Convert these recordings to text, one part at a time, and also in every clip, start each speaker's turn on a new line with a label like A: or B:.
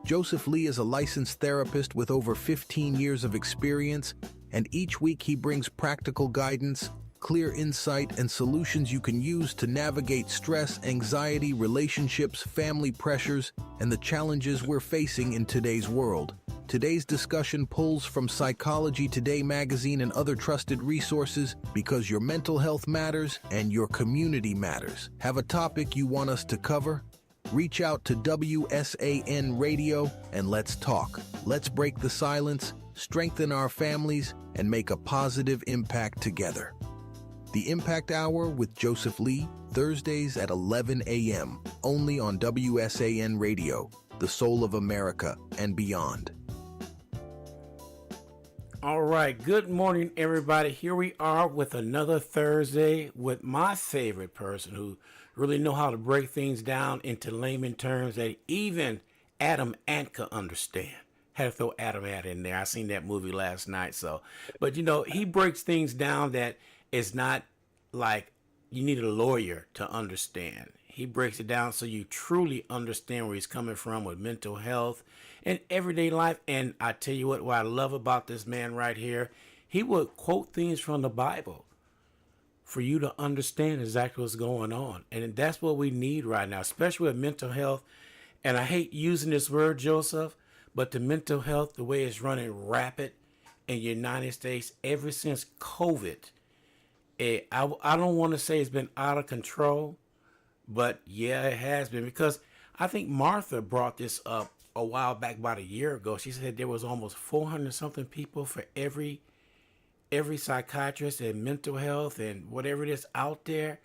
A: Joseph Lee is a licensed therapist with over 15 years of experience, and each week he brings practical guidance, clear insight, and solutions you can use to navigate stress, anxiety, relationships, family pressures, and the challenges we're facing in today's world. Today's discussion pulls from Psychology Today magazine and other trusted resources because your mental health matters and your community matters. Have a topic you want us to cover? Reach out to WSAN Radio and let's talk. Let's break the silence, strengthen our families, and make a positive impact together. The Impact Hour with Joseph Lee, Thursdays at 11 a.m., only on WSAN Radio, the soul of America and beyond.
B: All right, good morning, everybody. Here we are with another Thursday with my favorite person who really know how to break things down into layman terms that even Adam Ant could understand. Had to throw Adam Ant in there. I seen that movie last night, but he breaks things down that is not like you need a lawyer to understand. He breaks it down so you truly understand where he's coming from with mental health and everyday life. And I tell you what I love about this man right here, he would quote things from the Bible for you to understand exactly what's going on. And that's what we need right now, especially with mental health. And I hate using this word, Joseph, but the mental health, the way it's running rapid in the United States ever since COVID, I don't want to say it's been out of control, but yeah, it has been, because I think Martha brought this up a while back, about a year ago. She said there was almost 400 something people for every psychiatrist and mental health and whatever it is out there.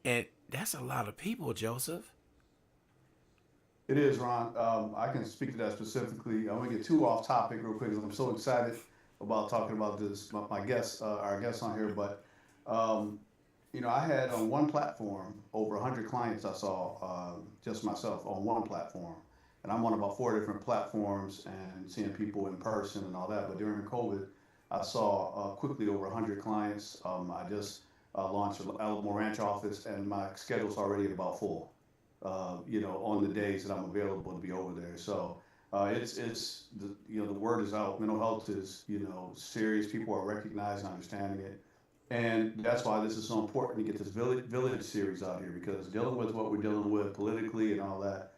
B: And that's a lot of people, Joseph.
C: It is, Ron. I can speak to that specifically. I'm going to get too off topic real quick because I'm so excited about talking about this, my guests, our guests on here. But, I had on one platform over 100 clients I saw, just myself on one platform. And I'm on about 4 different platforms and seeing people in person and all that. But during COVID, I saw quickly over 100 clients. I just launched an Alamo Ranch office, and my schedule's already at about full, on the days that I'm available to be over there. So it's the word is out. Mental health is, serious. People are recognizing, understanding it. And that's why this is so important to get this village series out here, because dealing with what we're dealing with politically and all that,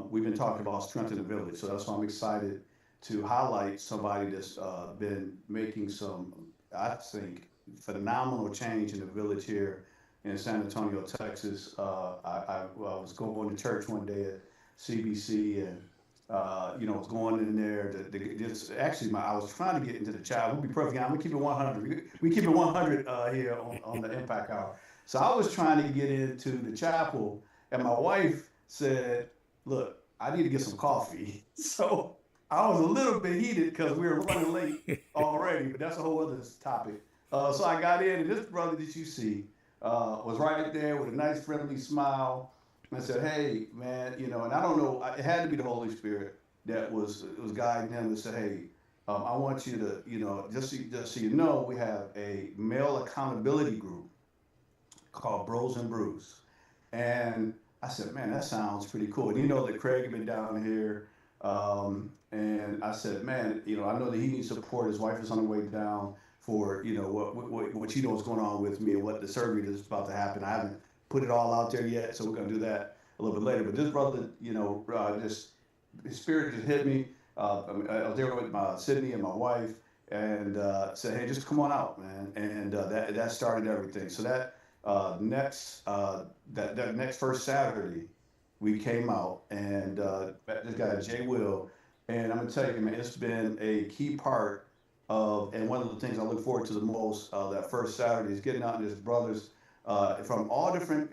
C: we've been talking about strengthening the village. So that's why I'm excited to highlight somebody that's been making some, I think, phenomenal change in the village here in San Antonio, Texas. I was going to church one day at CBC, and was going in there. I was trying to get into the chapel. We'll be perfect. I'm gonna keep it 100. We keep it 100 here on the Impact Hour. So I was trying to get into the chapel, and my wife said, "Look, I need to get some coffee." So I was a little bit heated because we were running late already, but that's a whole other topic. So I got in, and this brother that you see was right there with a nice, friendly smile. And I said, "Hey, man, and I don't know, it had to be the Holy Spirit that was guiding him and said, hey, I want you to, just so you know, we have a male accountability group called Bros and Brews." And I said, man, that sounds pretty cool. And that Craig had been down here. And I said, man, I know that he needs support. His wife is on the way down for, what is going on with me and what the surgery is about to happen. I haven't put it all out there yet, so we're going to do that a little bit later. But this brother, just his spirit just hit me. I was there with Sydney and my wife, and said, "Hey, just come on out, man." And that started everything. So that next first Saturday, we came out, and this guy Jay Will, and I'm gonna tell you, man, it's been a key part of, and one of the things I look forward to the most that first Saturday is getting out and his brothers from all different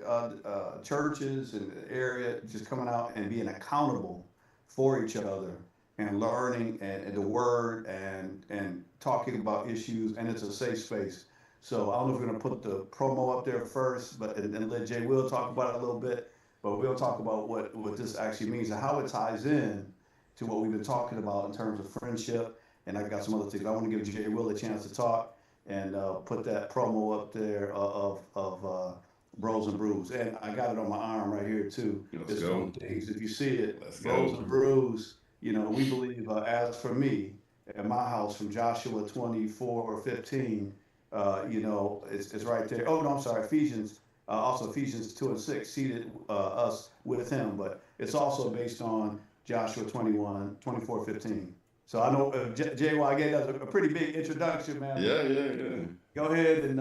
C: churches in the area, just coming out and being accountable for each other and learning and the word and talking about issues, and it's a safe space. So I don't know if we're going to put the promo up there first, but and let Jay Will talk about it a little bit, but we'll talk about what this actually means and how it ties in to what we've been talking about in terms of friendship. And I got some other things. I want to give Jay Will a chance to talk and put that promo up there of Bros and Brews. And I got it on my arm right here too.
D: Let's go.
C: Things. If you see it,
D: Let's
C: Bros
D: go.
C: and Brews. we believe, as for me, in my house, from Joshua 24:15, it's right there. Oh, no, I'm sorry, Ephesians, also Ephesians 2:6, seated us with him, but it's also based on Joshua 24:15. So I know, JY gave us a pretty big introduction, man,
D: Yeah,
C: but
D: yeah, yeah.
C: go ahead and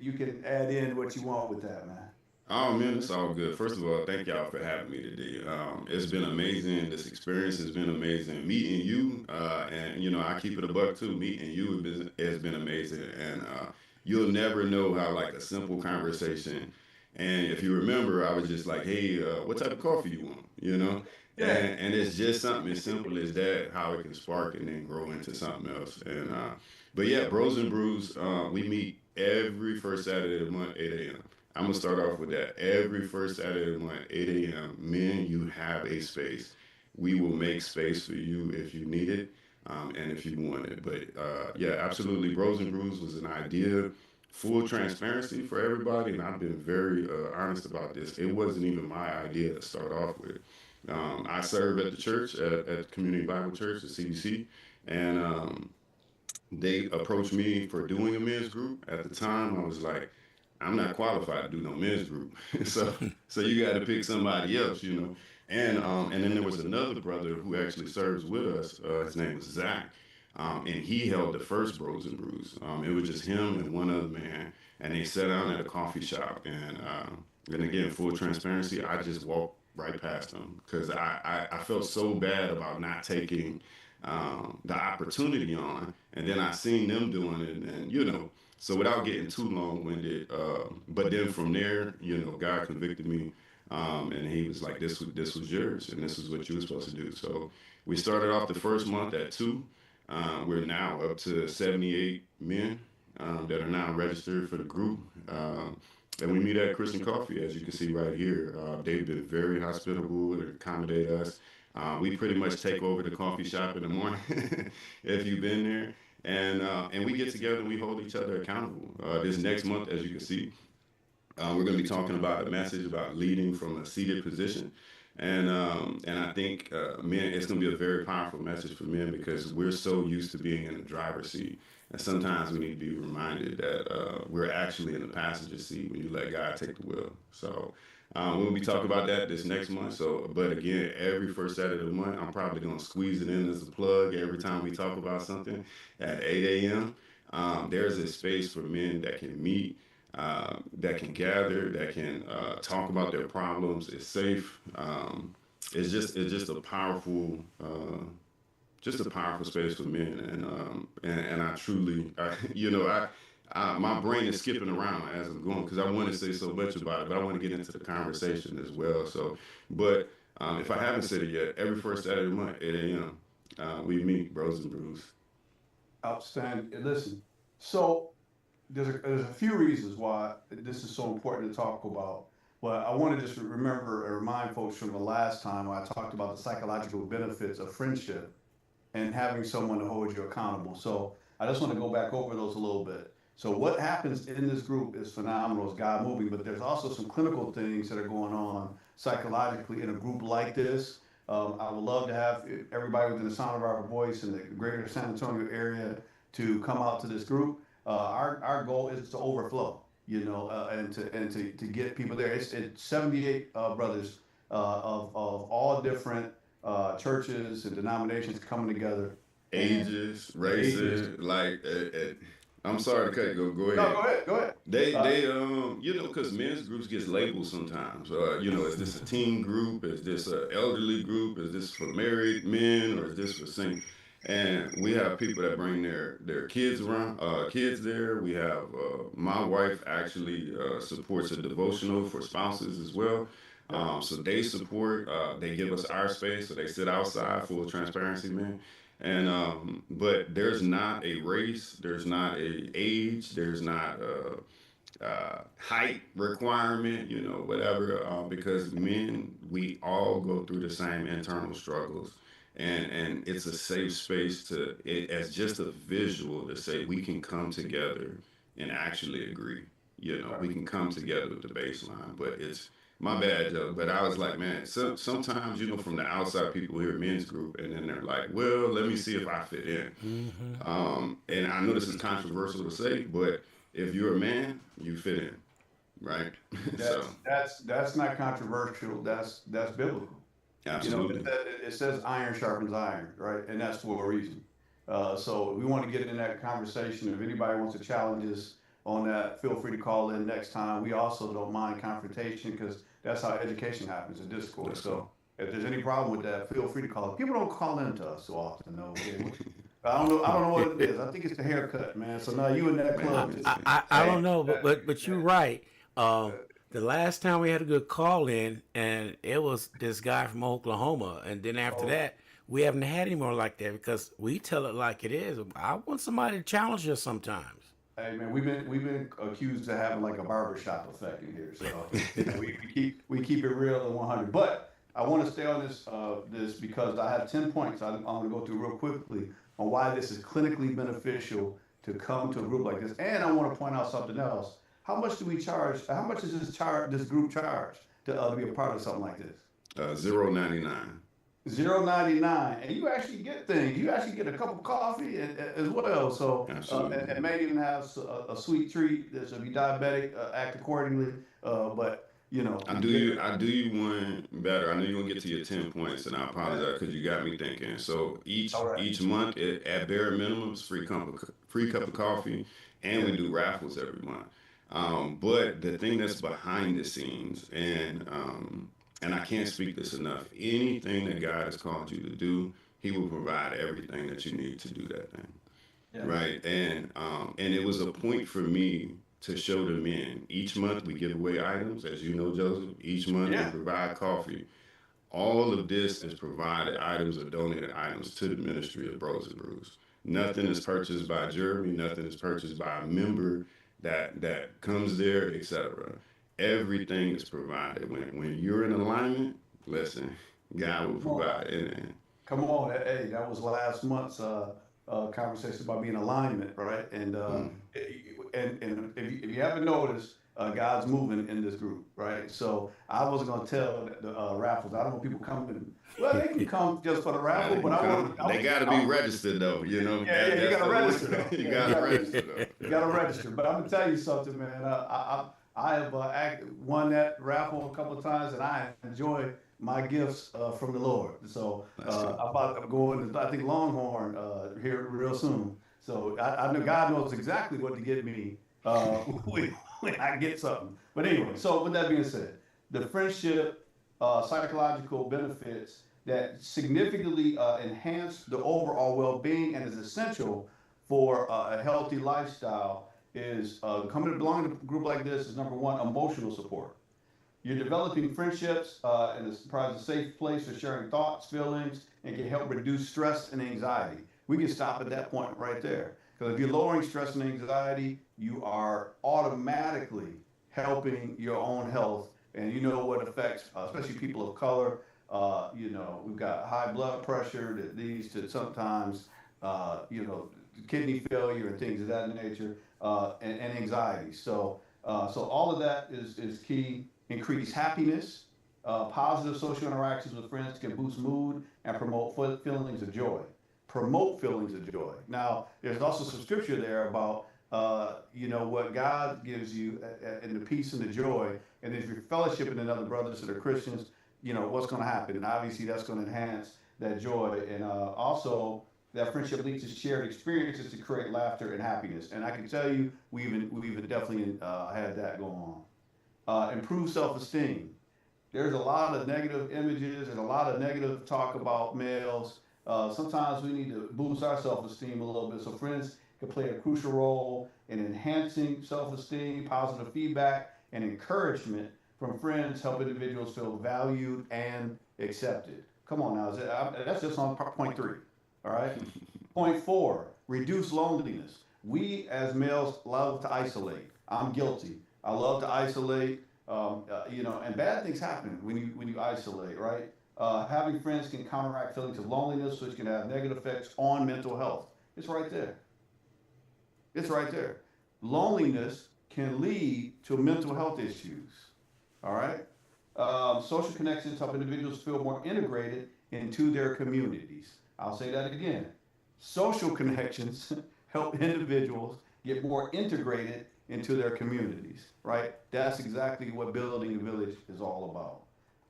C: you can add in what you want with that, man.
D: Oh man, it's all good. First of all, thank y'all for having me today. It's been amazing. This experience has been amazing. Meeting you, and I keep it a buck too. Meeting you has been amazing, and you'll never know how like a simple conversation. And if you remember, I was just like, "Hey, what type of coffee you want?"
C: Yeah.
D: And it's just something as simple as that, how it can spark and then grow into something else. And but yeah, Bros and Brews, we meet every first Saturday of the month, 8 a.m. I'm gonna start off with that. Every first Saturday of the month, 8 a.m. Men, you have a space. We will make space for you if you need it, and if you want it. But yeah, absolutely. Bros and Brews was an idea, full transparency for everybody, and I've been very honest about this. It wasn't even my idea to start off with. I serve at the church, at Community Bible Church, the CBC, and they approached me for doing a men's group. At the time, I was like, I'm not qualified to do no men's group. so so you got to pick somebody else. And then there was another brother who actually serves with us. His name was Zach. And he held the first Bros and Brews. It was just him and one other man, and they sat down at a coffee shop. And again, full transparency, I just walked right past them because I felt so bad about not taking the opportunity on, and then I seen them doing it, and so without getting too long-winded, but then from there, God convicted me, and He was like, "This was yours, and this is what you were supposed to do." So we started off the first month at 2. We're now up to 78 men that are now registered for the group. And we meet at Christian Coffee, as you can see right here. They've been very hospitable and accommodate us. We pretty much take over the coffee shop in the morning if you've been there. And we get together and we hold each other accountable. This next month, as you can see, we're going to be talking about a message about leading from a seated position. And I think men, it's going to be a very powerful message for men because we're so used to being in the driver's seat. And sometimes we need to be reminded that we're actually in the passenger seat when you let God take the wheel. So we'll be talking about that this next month. So, but again, every first Saturday of the month, I'm probably going to squeeze it in as a plug every time we talk about something at 8 a.m. There's a space for men that can meet, that can gather, that can talk about their problems. It's safe. It's just a powerful. Just a powerful space for men, and I truly, my brain is skipping around as I'm going because I want to say so much about it, but I want to get into the conversation as well. So, but if I haven't said it yet, every first Saturday of the month, 8 a.m., we meet Bros and Brews.
C: Outstanding. Listen, so there's a few reasons why this is so important to talk about. But I want to just remember and remind folks from the last time I talked about the psychological benefits of friendship and having someone to hold you accountable. So I just want to go back over those a little bit. So what happens in this group is phenomenal, it's God moving, but there's also some clinical things that are going on psychologically in a group like this. I would love to have everybody within the sound of our voice in the greater San Antonio area to come out to this group. Our goal is to overflow, and to get people there. It's 78 brothers of all different churches and denominations coming together. And
D: Ages,
C: ages.
D: races, like I'm sorry to cut you. Go
C: No,
D: ahead.
C: go ahead, go ahead.
D: Because men's groups gets labeled sometimes. Is this a teen group? Is this a elderly group? Is this for married men or is this for single? And we have people that bring their kids around, kids there. We have my wife actually supports a devotional for spouses as well. So they support. They give us our space, so they sit outside. Full transparency, man. And but there's not a race, there's not a age, there's not height requirement, whatever, because men, we all go through the same internal struggles. And it's a safe space as just a visual to say we can come together and actually agree. We can come together with the baseline, but My bad, Joe. But I was like, man, sometimes, from the outside, people hear men's group, and then they're like, well, let me see if I fit in.
B: Mm-hmm.
D: And I know this is controversial to say, but if you're a man, you fit in, right? So,
C: That's not controversial. That's biblical. You know,
D: absolutely.
C: it says iron sharpens iron, right? And that's for a reason. So we want to get in that conversation. If anybody wants to challenge us on that, feel free to call in next time. We also don't mind confrontation because that's how education happens in discourse.
D: Let's go.
C: So if there's any problem with that, feel free to call. People don't call in to us so often, though. I don't know. I don't know what it is. I think it's the haircut, man. So now you in that
D: Man,
C: club.
D: listen.
B: I
C: Hey,
B: don't know, but you're right. The last time we had a good call in, and it was this guy from Oklahoma, and then after
C: oh,
B: that, we haven't had any more like that because we tell it like it is. I want somebody to challenge us sometimes.
C: hey man, we've been accused of having like a barbershop effect in here. So we keep it real and 100. But I want to stay on this because I have 10 points I'm going to go through real quickly on why this is clinically beneficial to come to a group like this. And I want to point out something else. How much do we charge? How much is this group charge to be a part of something like this?
D: 0.99.
C: 0.99, and you actually get things. You actually get a cup of coffee as well. So
D: Absolutely.
C: and maybe even have a sweet treat. So if you're diabetic, act accordingly. But
D: I do you one better. I know you're gonna get to your 10 points, and I apologize because you got me thinking. So
C: all right.
D: each month, at bare minimum, it's free cup of coffee, and we do raffles every month. But the thing that's behind the scenes, and I can't speak this enough. Anything that God has called you to do, He will provide everything that you need to do that thing.
C: Yeah.
D: Right. And it was a point for me to show the men. Each month we give away items, as you know, Joseph. Each month we
C: Yeah.
D: provide coffee. All of this is provided items or donated items to the ministry of Bros and Brews. Nothing is purchased by Jeremy. Nothing is purchased by a member that comes there, etc. Everything is provided. When you're in alignment, listen, God will
C: Come on.
D: provide. And
C: Come on. Hey, that was last month's conversation about being alignment, right?
D: mm,
C: And if you haven't noticed, God's moving in this group, right? So I wasn't going to tell the raffles. I don't want people coming. Well, they can come just for the
D: now
C: raffle,
D: they
C: but
D: can
C: I
D: come.
C: want.
D: They got to be registered though.
C: Yeah, you
D: That's
C: got to
D: the
C: register though.
D: one. You
C: Yeah,
D: got
C: you
D: to
C: got to
D: register
C: register. You got to
D: though.
C: register. But I'm gonna tell you something, man. I have won that raffle a couple of times, and I enjoy my gifts from the Lord. So
D: Let's go.
C: I'm going to, I think, Longhorn here real soon. So I know God knows exactly what to get me when I get something. But anyway, so with that being said, the friendship, psychological benefits that significantly enhance the overall well-being and is essential for a healthy lifestyle is coming to belong to a group like this is number one, emotional support. You're developing friendships and it provides a safe place for sharing thoughts, feelings, and can help reduce stress and anxiety. We can stop at that point right there. Because if you're lowering stress and anxiety, you are automatically helping your own health. And you know what affects, especially people of color. We've got high blood pressure that leads to sometimes, kidney failure and things of that nature, and anxiety. So all of that is key. Increase happiness. Positive social interactions with friends can boost mood and promote feelings of joy. Promote feelings of joy. Now, there's also some scripture there about, what God gives you and the peace and the joy. And if you're fellowshipping with other brothers that are Christians, what's going to happen. And obviously, that's going to enhance that joy. And also, that friendship leads to shared experiences to create laughter and happiness. And I can tell you, we've definitely had that go on. Improve self-esteem. There's a lot of negative images and a lot of negative talk about males. Sometimes we need to boost our self-esteem a little bit. So friends can play a crucial role in enhancing self-esteem, positive feedback, and encouragement from friends help individuals feel valued and accepted. Come on now, that's just on point 3. All right. Point 4, reduce loneliness. We as males love to isolate. I'm guilty. I love to isolate, and bad things happen when you isolate, right? Having friends can counteract feelings of loneliness, which can have negative effects on mental health. It's right there. It's right there. Loneliness can lead to mental health issues. All right. Social connections help individuals feel more integrated into their communities. I'll say that again. Social connections help individuals get more integrated into their communities, right? That's exactly what building a village is all about.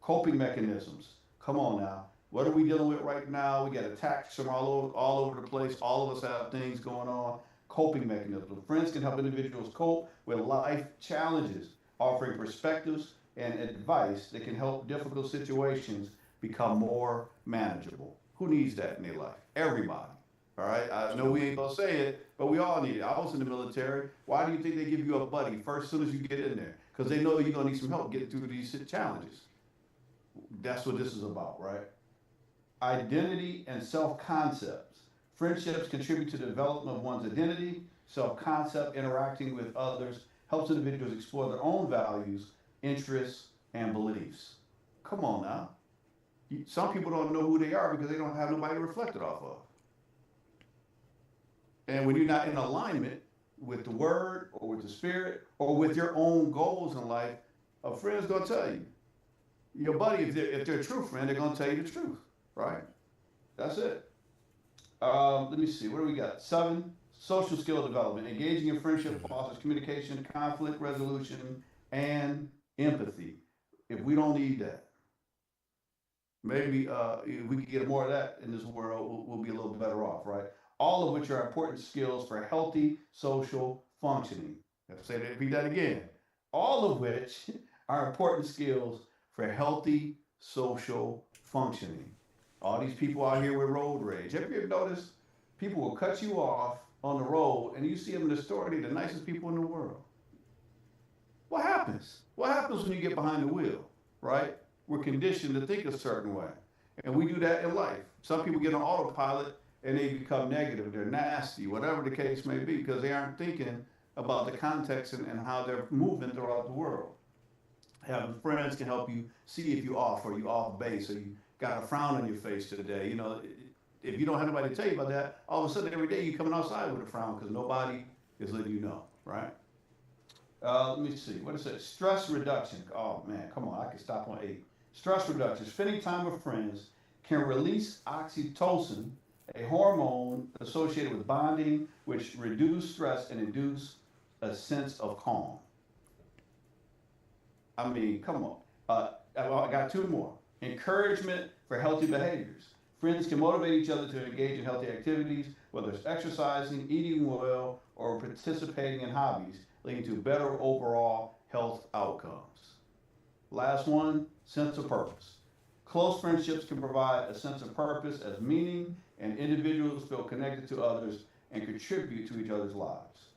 C: Coping mechanisms. Come on now. What are we dealing with right now? We got attacks from all over the place. All of us have things going on. Coping mechanisms. Friends can help individuals cope with life challenges, offering perspectives and advice that can help difficult situations become more manageable. Who needs that in their life? Everybody. All right. I know we ain't gonna say it, but we all need it. I was in the military. Why do you think they give you a buddy first as soon as you get in there? Because they know you're gonna need some help getting through these challenges. That's what this is about, right? Identity and self-concepts. Friendships contribute to the development of one's identity. Self-concept, interacting with others, helps individuals explore their own values, interests, and beliefs. Come on now. Some people don't know who they are because they don't have nobody to reflect it off of. And when you're not in alignment with the word or with the spirit or with your own goals in life, a friend's gonna tell you. Your buddy, if they're a true friend, they're gonna tell you the truth, right? That's it. Let me see, what do we got? 7, social skill development. Engaging in friendship fosters communication, conflict resolution, and empathy. If we don't need that, maybe if we could get more of that in this world, we'll be a little better off, right? All of which are important skills for healthy social functioning. Let's say that, repeat that again. All of which are important skills for healthy social functioning. All these people out here with road rage. Have you ever noticed people will cut you off on the road and you see them in the store, they're the nicest people in the world? What happens? What happens when you get behind the wheel, right? We're conditioned to think a certain way. And we do that in life. Some people get on autopilot and they become negative, they're nasty, whatever the case may be, because they aren't thinking about the context and how they're moving throughout the world. Having friends can help you see if you're off or you off base or you got a frown on your face today. You know, if you don't have anybody to tell you about that, all of a sudden every day you're coming outside with a frown because nobody is letting you know, right? Let me see, what is it? Stress reduction. Oh man, come on, I can stop on 8. Stress reduction. Spending time with friends can release oxytocin, a hormone associated with bonding, which reduce stress and induce a sense of calm. I mean, come on. I got 2 more. Encouragement for healthy behaviors. Friends can motivate each other to engage in healthy activities, whether it's exercising, eating well, or participating in hobbies, leading to better overall health outcomes. Last one, sense of purpose. Close friendships can provide a sense of purpose as meaning, and individuals feel connected to others and contribute to each other's lives.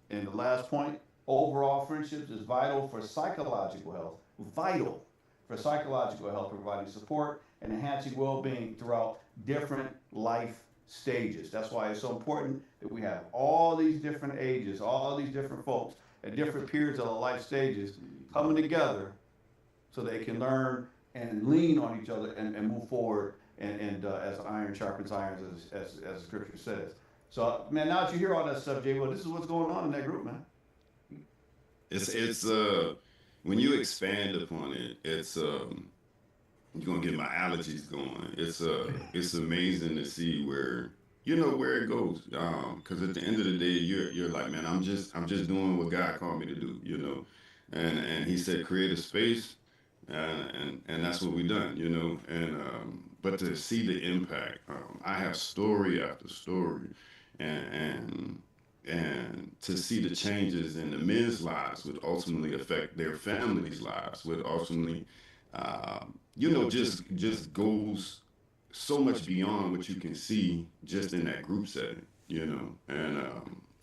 C: And the last point, overall friendships is vital for psychological health, vital for psychological health, providing support and enhancing well-being throughout different life stages. That's why it's so important that we have all these different ages, all these different folks at different periods of the life stages coming together so they can learn and lean on each other and move forward and as iron sharpens iron, as the scripture says. So, man, now that you hear all that stuff, Jay, well, this is what's going on in that group, man.
D: It's when you expand upon it, it's you're gonna get my allergies going. It's amazing to see where where it goes. Because at the end of the day, you're like, man, I'm just doing what God called me to do, and He said create a space, and that's what we done, and but to see the impact, I have story after story, and to see the changes in the men's lives would ultimately affect their families' lives, would ultimately, just goes so much beyond what you can see just in that group setting,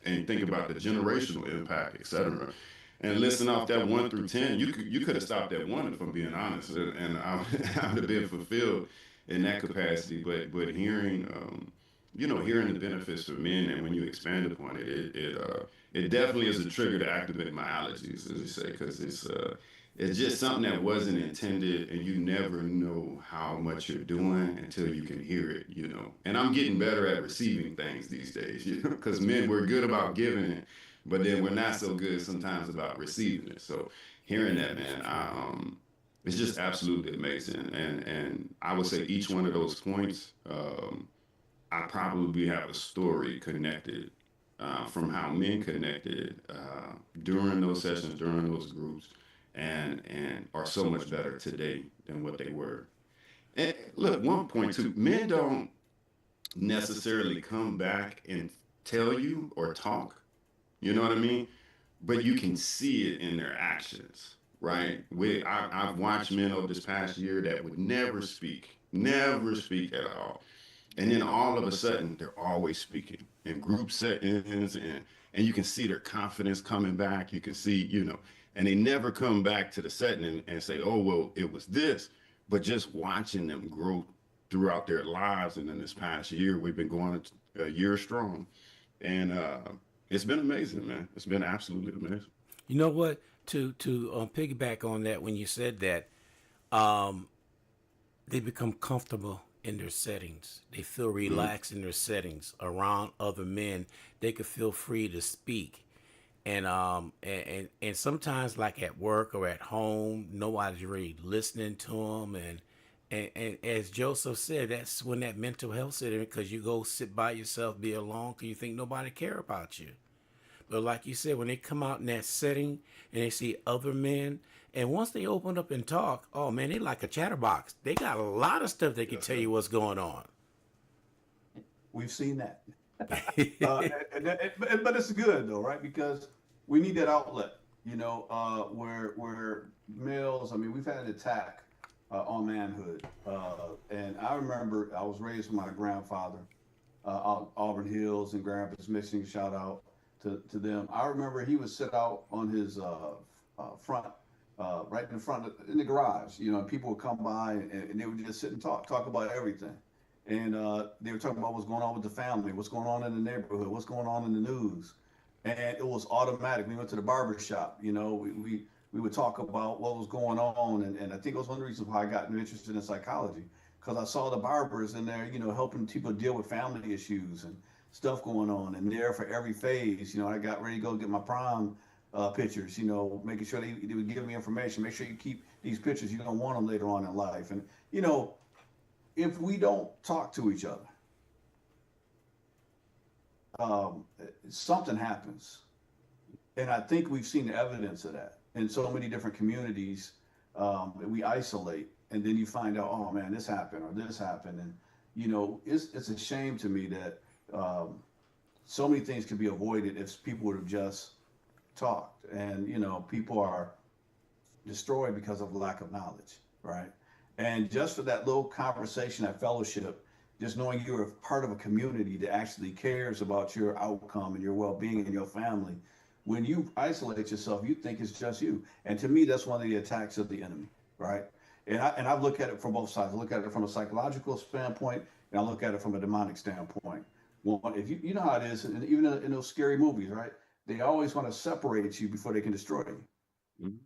D: and think about the generational impact, etc. And listen off that 1 through 10, you could have stopped at 1 if I'm being honest, and I would have been fulfilled in that capacity. But hearing, hearing the benefits for men, and when you expand upon it, it definitely is a trigger to activate my allergies, as you say, because it's just something that wasn't intended, and you never know how much you're doing until you can hear it, And I'm getting better at receiving things these days, because men, we're good about giving it, but then we're not so good sometimes about receiving it. So hearing that, man, it's just absolutely amazing. And I would say each one of those points, I probably have a story connected from how men connected during those sessions, during those groups, and are so much better today than what they were. And look, one point too, men don't necessarily come back and tell you or talk. You know what I mean? But you can see it in their actions, right? I've watched men over this past year that would never speak at all. And then all of a sudden, they're always speaking in group settings, and you can see their confidence coming back. You can see, and they never come back to the setting and say, oh, well, it was this. But just watching them grow throughout their lives. And in this past year, we've been going a year strong. And it's been amazing, man. It's been absolutely amazing.
B: You know what? To piggyback on that, when you said that, they become comfortable in their settings. They feel relaxed in their settings around other men. They could feel free to speak. And sometimes, like at work or at home, nobody's really listening to them. And as Joseph said, that's when that mental health set in, because you go sit by yourself, be alone, because you think nobody care about you. But like you said, when they come out in that setting and they see other men, and once they open up and talk, oh man, they like a chatterbox. They got a lot of stuff they can tell you what's going on.
C: We've seen that. But it's good though, right? Because we need that outlet, where males, I mean, we've had an attack on manhood. And I remember I was raised with my grandfather, Auburn Hills and Grand Rapids, Michigan, shout out to them. I remember he would sit out on his front, right in the front, in the garage, and people would come by and they would just sit and talk about everything. And they were talking about what's going on with the family, what's going on in the neighborhood, what's going on in the news. And it was automatic. We went to the barber shop, we would talk about what was going on. And I think it was one of the reasons why I got interested in psychology, because I saw the barbers in there, helping people deal with family issues and stuff going on. And there for every phase, I got ready to go get my prom pictures, making sure they would give me information. Make sure you keep these pictures. You don't want them later on in life. And, if we don't talk to each other, something happens. And I think we've seen evidence of that in so many different communities. We isolate, and then you find out, oh man, this happened or this happened. And, it's a shame to me that so many things could be avoided if people would have just talked. And, people are destroyed because of lack of knowledge, right? And just for that little conversation, that fellowship, just knowing you're a part of a community that actually cares about your outcome and your well-being and your family. When you isolate yourself, you think it's just you. And to me, that's one of the attacks of the enemy, right? And I look at it from both sides. I look at it from a psychological standpoint, and I look at it from a demonic standpoint. Well, if you know how it is, and even in those scary movies, right? They always want to separate you before they can destroy you. Mm-hmm.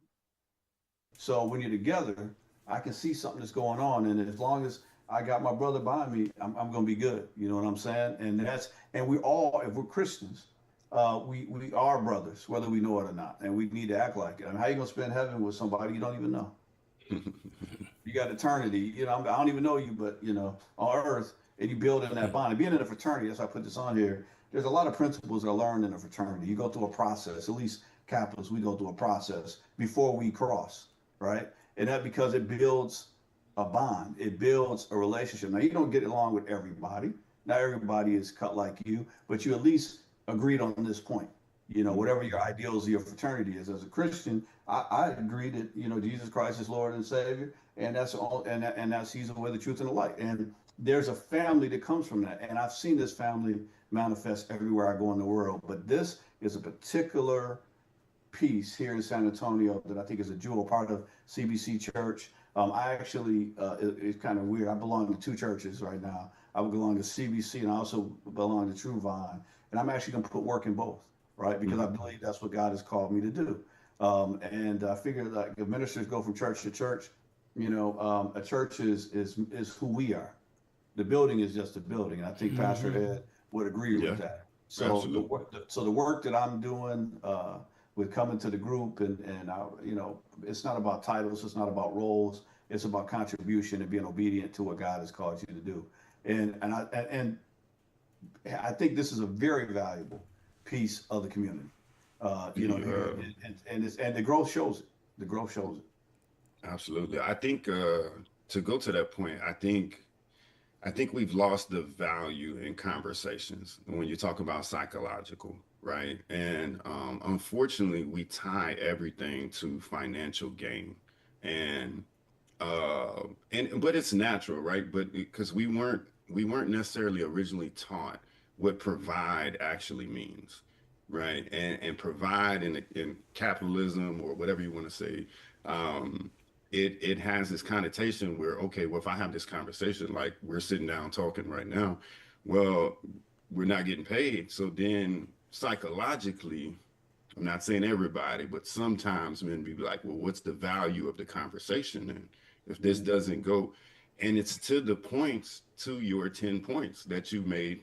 C: So when you're together, I can see something that's going on, and as long as I got my brother by me, I'm going to be good. You know what I'm saying? And we all, if we're Christians, we are brothers, whether we know it or not, and we need to act like it. I mean, how you going to spend heaven with somebody you don't even know? You got eternity. I don't even know you, but on earth, and you build in that bond. And being in a fraternity, that's why I put this on here. There's a lot of principles that are learned in a fraternity. You go through a process. At least Capitalists, we go through a process before we cross, right? And that because it builds a bond, it builds a relationship. Now you don't get along with everybody. Not everybody is cut like you, but you at least agreed on this point. Whatever your ideals of your fraternity is. As a Christian, I agree that Jesus Christ is Lord and Savior, and that's all, and that's He's the way, the truth, and the light. And there's a family that comes from that, and I've seen this family manifest everywhere I go in the world. But this is a particular piece here in San Antonio that I think is a jewel part of CBC Church. I actually, it's kind of weird. I belong to two churches right now. I belong to CBC and I also belong to True Vine. And I'm actually going to put work in both, right? Because I believe that's what God has called me to do. And I figure like if ministers go from church to church, a church is who we are. The building is just a building. And I think Pastor Ed would agree with that. So the work that I'm doing with coming to the group, and it's not about titles, it's not about roles, it's about contribution and being obedient to what God has called you to do. And I think this is a very valuable piece of the community.
D: Yeah,
C: And the growth shows it. The growth shows it.
D: absolutely. I think to go to that point, I think we've lost the value in conversations when you talk about psychological, right? And unfortunately, we tie everything to financial gain, and but it's natural, right? But because we weren't necessarily originally taught what provide actually means, right? And provide in capitalism or whatever you want to say, it has this connotation where, okay, well, if I have this conversation, like we're sitting down talking right now, well, we're not getting paid. So then psychologically, I'm not saying everybody, but sometimes men be like, well, what's the value of the conversation? And if this doesn't go, and it's to the points, to your 10 points that you made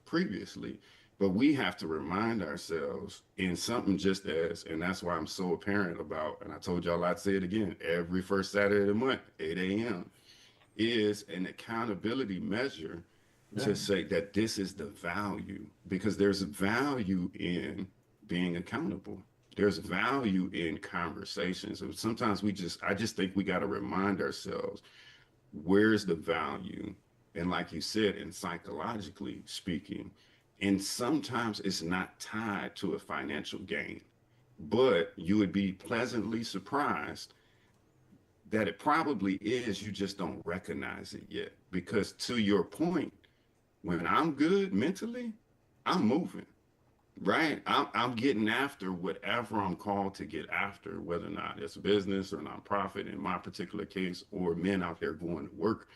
D: previously. But we have to remind ourselves in something just as, and that's why I'm so apparent about, and I told y'all I'd say it again, every first Saturday of the month, 8 a.m., is an accountability measure
C: Yeah.
D: to say that this is the value, because there's value in being accountable. There's value in conversations. And sometimes I just think we got to remind ourselves, where's the value? And like you said, and psychologically speaking, and sometimes it's not tied to a financial gain, but you would be pleasantly surprised that it probably is. You just don't recognize it yet. Because to your point, when I'm good mentally, I'm moving, right? I'm getting after whatever I'm called to get after, whether or not it's business or nonprofit in my particular case, or men out there going to work.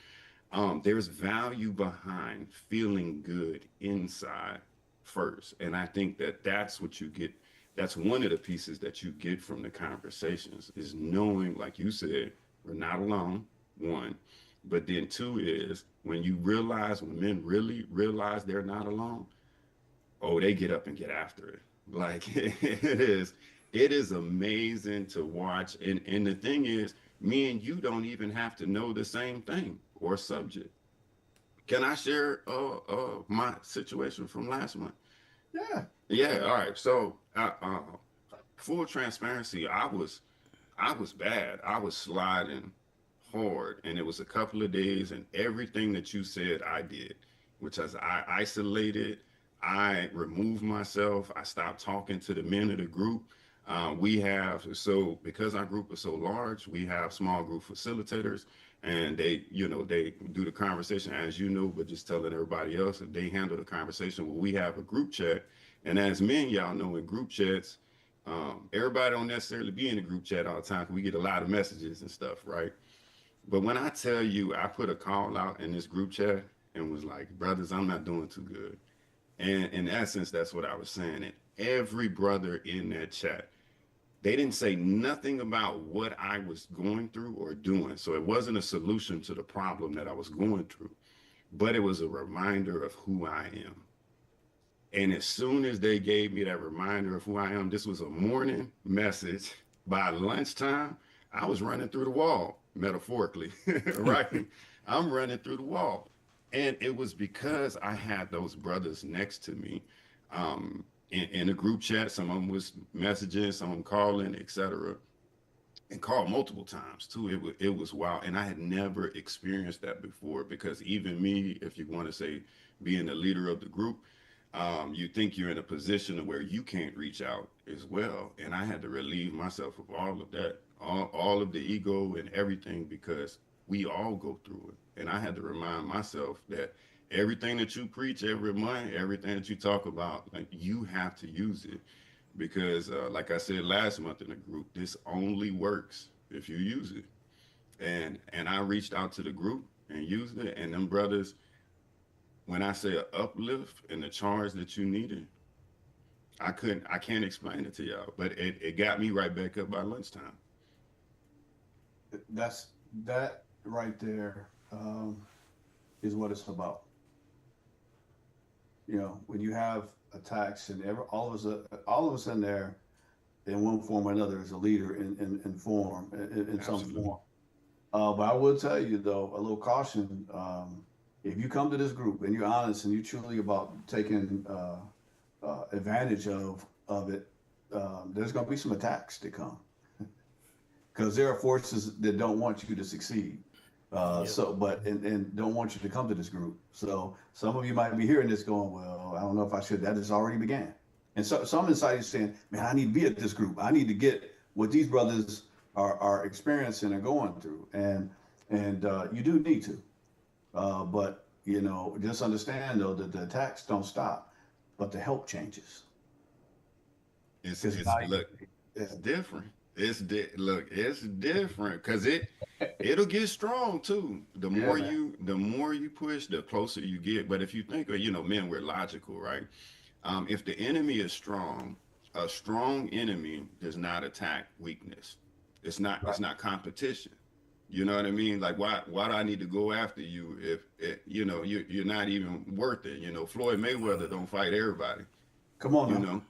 D: There's value behind feeling good inside first. And I think that that's what you get. That's one of the pieces that you get from the conversations, is knowing, like you said, we're not alone, one. But then two is when when men really realize they're not alone, oh, they get up and get after it. Like it is amazing to watch. And the thing is, me and you don't even have to know the same thing or subject. Can I share my situation from last month?
C: Yeah.
D: Yeah, all right. So full transparency, I was bad. I was sliding hard, and it was a couple of days, and everything that you said I did, which is I isolated, I removed myself, I stopped talking to the men of the group. Because our group is so large, we have small group facilitators, and they do the conversation as but just telling everybody else that they handle the conversation. Well, we have a group chat, and as men, y'all know, in group chats, everybody don't necessarily be in the group chat all the time. We get a lot of messages and stuff, right? But when I tell you, I put a call out in this group chat and was like, brothers, I'm not doing too good. And in essence, that's what I was saying. And every brother in that chat, they didn't say nothing about what I was going through or doing. So it wasn't a solution to the problem that I was going through, but it was a reminder of who I am. And as soon as they gave me that reminder of who I am, this was a morning message. By lunchtime, I was running through the wall, metaphorically, right? I'm running through the wall. And it was because I had those brothers next to me, in a group chat. Some of them was messaging, some of them calling, etc. And called multiple times too. It was wild. And I had never experienced that before, because even me, if you want to say being the leader of the group, you think you're in a position where you can't reach out as well. And I had to relieve myself of all of that, all of the ego and everything, because we all go through it. And I had to remind myself that everything that you preach every month, everything that you talk about, like, you have to use it. Because like I said last month in the group, this only works if you use it. And I reached out to the group and used it. And them brothers, when I say an uplift and the charge that you needed, I can't explain it to y'all, but it got me right back up by lunchtime.
C: That right there, is what it's about. When you have attacks and all of us in there, in one form or another as a leader in form, in some
D: Absolutely.
C: form. But I will tell you though, a little caution. If you come to this group and you're honest and you're truly about taking advantage of it, there's going to be some attacks that come because there are forces that don't want you to succeed.
B: Yep.
C: And don't want you to come to this group. So some of you might be hearing this going, well, I don't know if I should. That has already began. And so some inside you saying, man, I need to be at this group. I need to get what these brothers are experiencing and going through. And you do need to. But just understand though that the attacks don't stop, but the help changes.
D: It's
C: 'Cause
D: it's
C: now
D: look,
C: yeah,
D: it's different. It's different because it'll get strong too. The
C: yeah,
D: more
C: man.
D: you push, the closer you get. But if you think of, men, we're logical, right? If the enemy is strong, a strong enemy does not attack weakness. It's not
C: Right.
D: it's not competition. You know what I mean? Like why do I need to go after you if you're not even worth it? Floyd Mayweather don't fight everybody.
C: Come on
D: You
C: now.
D: know,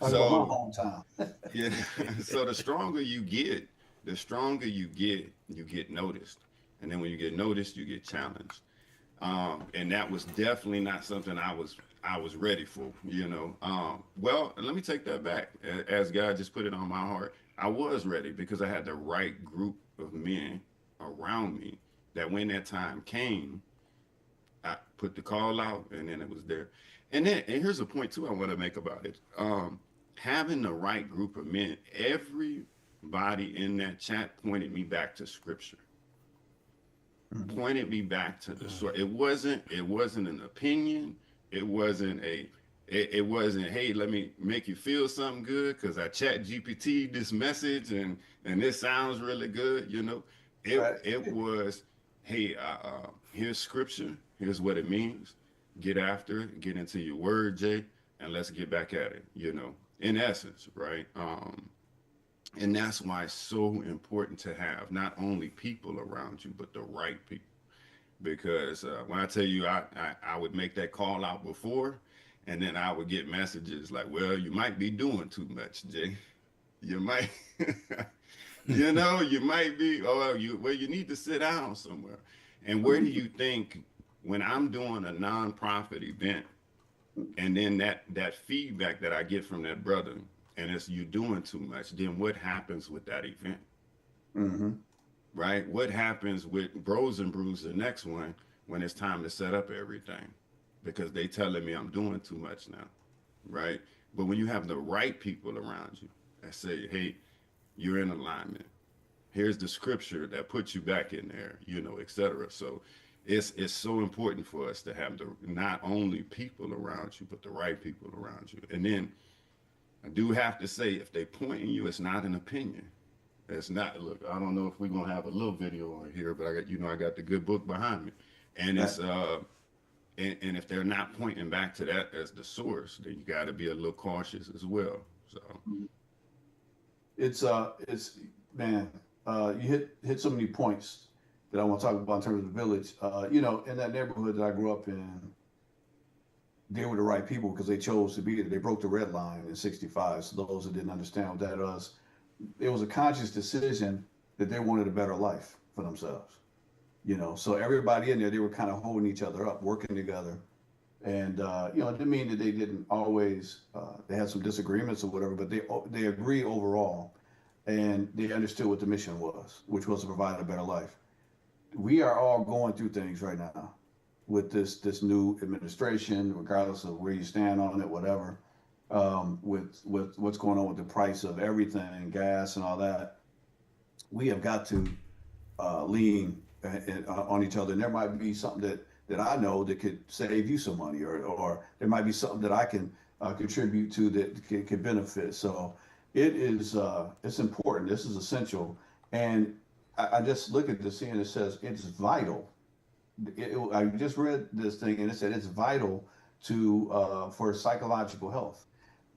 C: Talk about my
D: so
C: hometown.
D: yeah. So the stronger you get, you get noticed, and then when you get noticed, you get challenged. And that was definitely not something I was ready for. Well, let me take that back. As God just put it on my heart, I was ready because I had the right group of men around me. That when that time came, I put the call out, and then it was there. And here's a point too I want to make about it. Having the right group of men, everybody in that chat pointed me back to scripture.
C: Mhm.
D: Pointed me back to the source. It wasn't an opinion. It wasn't, hey, let me make you feel something good because I chat GPT this message and this sounds really good.
C: Right.
D: It was, hey, here's scripture. Here's what it means. Get after it. Get into your word, Jay, and let's get back at it. In essence, right? And that's why it's so important to have not only people around you, but the right people. Because when I tell you, I would make that call out before, and then I would get messages like, well, you might be doing too much, Jay. You might, you might be, you need to sit down somewhere. And where do you think when I'm doing a nonprofit event, and then that feedback that I get from that brother, and it's you doing too much, then what happens with that event?
C: Mm-hmm.
D: Right? What happens with Bros and Brews, the next one, when it's time to set up everything? Because they telling me I'm doing too much now, right? But when you have the right people around you that say, hey, you're in alignment. Here's the scripture that puts you back in there, etc. So it's so important for us to have not only people around you, but the right people around you. And then I do have to say, if they point in you, it's not an opinion. It's not. Look, I don't know if we're gonna have a little video on here, but I got the good book behind me, and
C: Right.
D: it's and if they're not pointing back to that as the source, then you got to be a little cautious as well. So
C: It's man, you hit so many points that I want to talk about in terms of the village. In that neighborhood that I grew up in, they were the right people because they chose to be there. They broke the red line in '65. So those that didn't understand what that was, it was a conscious decision that they wanted a better life for themselves. So everybody in there, they were kind of holding each other up, working together. And it didn't mean that they didn't always they had some disagreements or whatever, but they agreed overall, and they understood what the mission was, which was to provide a better life. We are all going through things right now with this new administration, regardless of where you stand on it, whatever. With what's going on with the price of everything, gas and all that, we have got to lean on each other. And there might be something that I know that could save you some money, or there might be something that I can contribute to that can benefit. So it's important. This is essential. And I just look at this and it says it's vital. I just read this thing and it said it's vital for psychological health.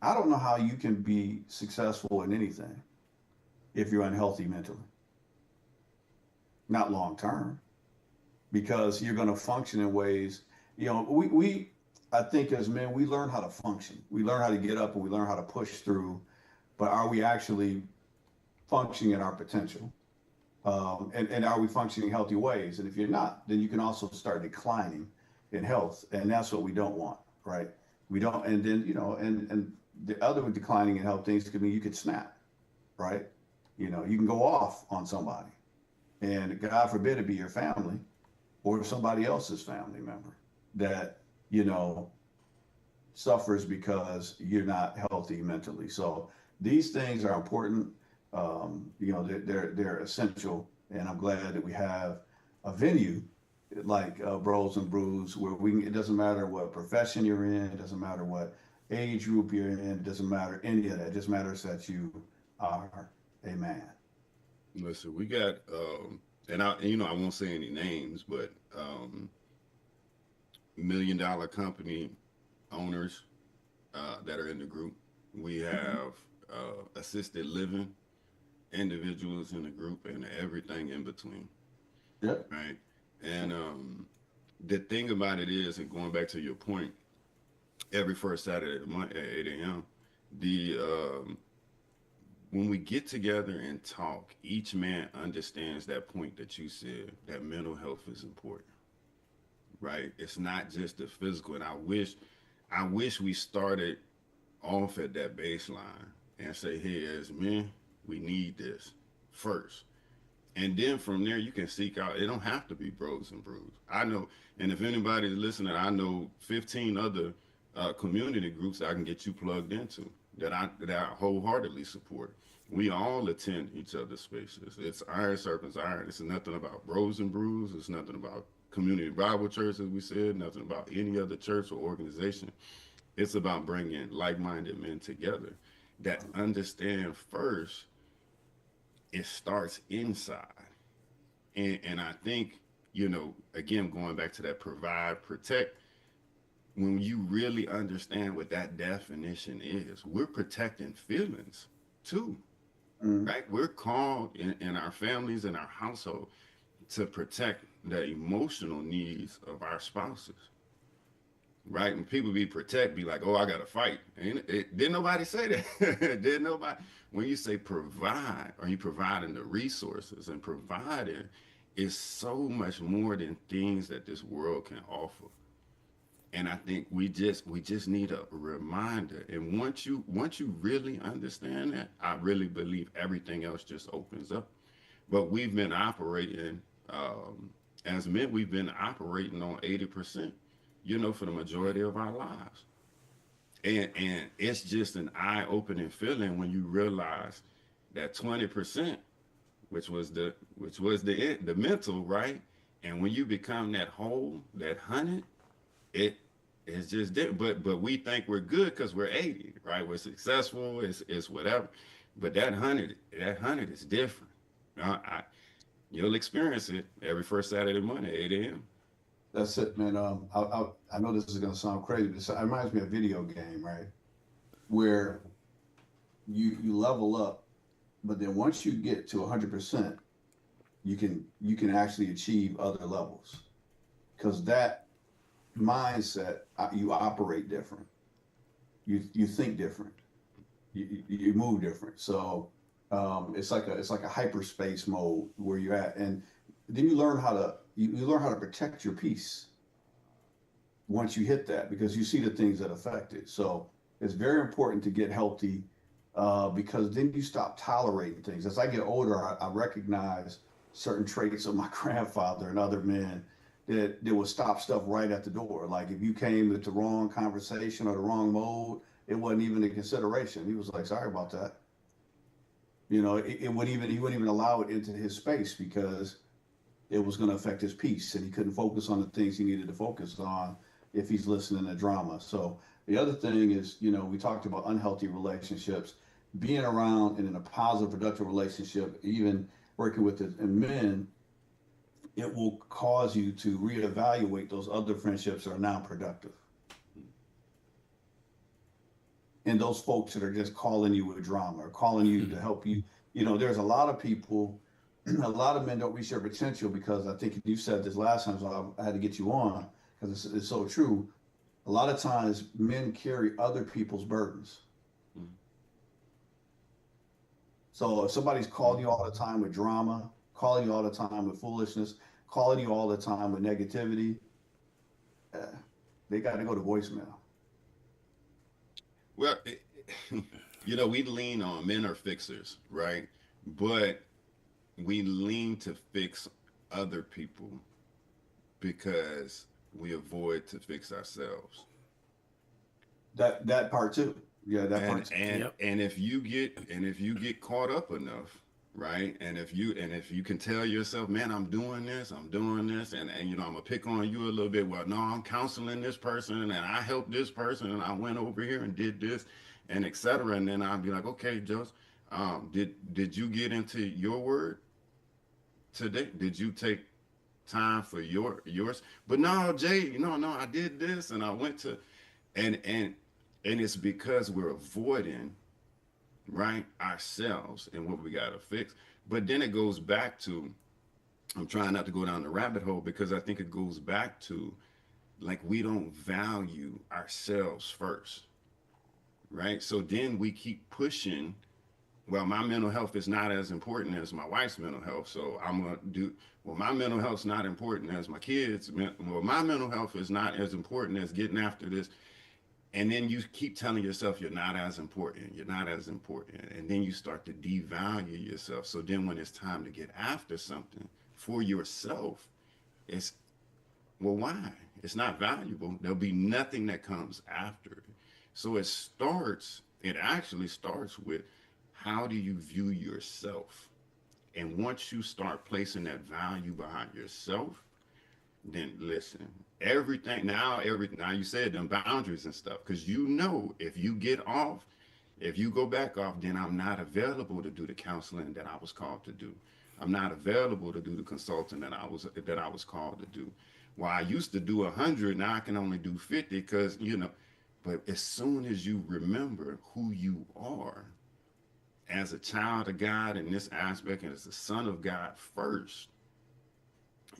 C: I don't know how you can be successful in anything if you're unhealthy mentally. Not long term, because you're going to function in ways, we I think as men, we learn how to function. We learn how to get up and we learn how to push through but are we actually functioning at our potential? And are we functioning in healthy ways? And if you're not, then you can also start declining in health, and that's what we don't want, right? We don't, and then and the other declining in health things could mean you could snap, right? You can go off on somebody, and God forbid it be your family or somebody else's family member that suffers because you're not healthy mentally. So these things are important. They're essential, and I'm glad that we have a venue like Bros and Brews where it doesn't matter what profession you're in, it doesn't matter what age group you're in, it doesn't matter any of that. It just matters that you are a man.
D: Listen, we got, and I won't say any names, but $1 million company owners that are in the group. We have assisted living individuals in the group and everything in between.
C: Yep.
D: Right. And the thing about it is, and going back to your point, every first Saturday of the month at 8 a.m., when we get together and talk, each man understands that point that you said, that mental health is important. Right? It's not just the physical. And I wish we started off at that baseline and say, hey, as men, we need this first. And then from there, you can seek out. It don't have to be Bros and Brews. I know, and if anybody's listening, I know 15 other community groups I can get you plugged into that I wholeheartedly support. We all attend each other's spaces. It's iron serpents iron. It's nothing about Bros and Brews. It's nothing about Community Bible Church, as we said. Nothing about any other church or organization. It's about bringing like-minded men together that understand first. It starts inside. And I think, again, going back to that provide, protect, when you really understand what that definition is, we're protecting feelings too, right? We're called in our families and our household to protect the emotional needs of our spouses, right? And people be like, oh, I got to fight. And didn't nobody say that. Didn't nobody. When you say provide, are you providing the resources? And providing is so much more than things that this world can offer. And I think we just need a reminder. And once you really understand that, I really believe everything else just opens up. But we've been operating, as men, we've been operating on 80%, for the majority of our lives. And it's just an eye-opening feeling when you realize that 20%, which was the mental, right? And when you become that whole, that 100, it's just different. But we think we're good because we're 80, right? We're successful, it's whatever. But that 100 is different. You'll experience it every first Saturday morning at 8 a.m.
C: That's it, man. I know this is going to sound crazy, but it reminds me of a video game, right? Where you level up, but then once you get to 100%, you can actually achieve other levels, because that mindset, you operate different, you think different, you move different. So it's like a hyperspace mode where you're at, and then you learn how to protect your peace once you hit that, because you see the things that affect it. So it's very important to get healthy, because then you stop tolerating things. As I get older, I recognize certain traits of my grandfather and other men that would stop stuff right at the door. Like if you came with the wrong conversation or the wrong mode, it wasn't even a consideration. He was like, sorry about that. He wouldn't even allow it into his space because it was going to affect his peace, and he couldn't focus on the things he needed to focus on if he's listening to drama. So the other thing is, we talked about unhealthy relationships, being around and in a positive, productive relationship, even working with men, it will cause you to reevaluate those other friendships that are non-productive. And those folks that are just calling you with drama or calling you to help you. There's a lot of people, a lot of men don't reach their potential because, I think you said this last time, so I had to get you on because it's so true. A lot of times men carry other people's burdens. So if somebody's calling you all the time with drama, calling you all the time with foolishness, calling you all the time with negativity, uh, they got to go to voicemail.
D: Well, we lean on men are fixers, right? But we lean to fix other people because we avoid to fix ourselves.
C: That part too. Yeah, that
D: and
C: part too.
D: and
B: Yep.
D: and if you get caught up enough, right, and if you can tell yourself, man, I'm doing this, and I'm gonna pick on you a little bit. Well, no, I'm counseling this person, and I helped this person, and I went over here and did this, and etc. And then I'll be like, okay, Joe, did you get into your word today? Did you take time for yours? But no, Jay, no, I did this, and I went to, and it's because we're avoiding, right, ourselves and what we got to fix. But then it goes back to, I'm trying not to go down the rabbit hole because I think it goes back to, like, we don't value ourselves first, right? So then we keep pushing, well, my mental health is not as important as my wife's mental health, so I'm going to do, well, my mental health's not important as my kids, well, my mental health is not as important as getting after this. And then you keep telling yourself you're not as important, you're not as important, and then you start to devalue yourself. So then when it's time to get after something for yourself, it's, well, why? It's not valuable. There'll be nothing that comes after it. So it actually starts with, how do you view yourself? And once you start placing that value behind yourself, then listen, now you said them boundaries and stuff, because if you get off, if you go back off, then I'm not available to do the counseling that I was called to do. I'm not available to do the consulting that I was called to do. Well, I used to do 100, now I can only do 50, because but as soon as you remember who you are as a child of God in this aspect, and as a son of God first,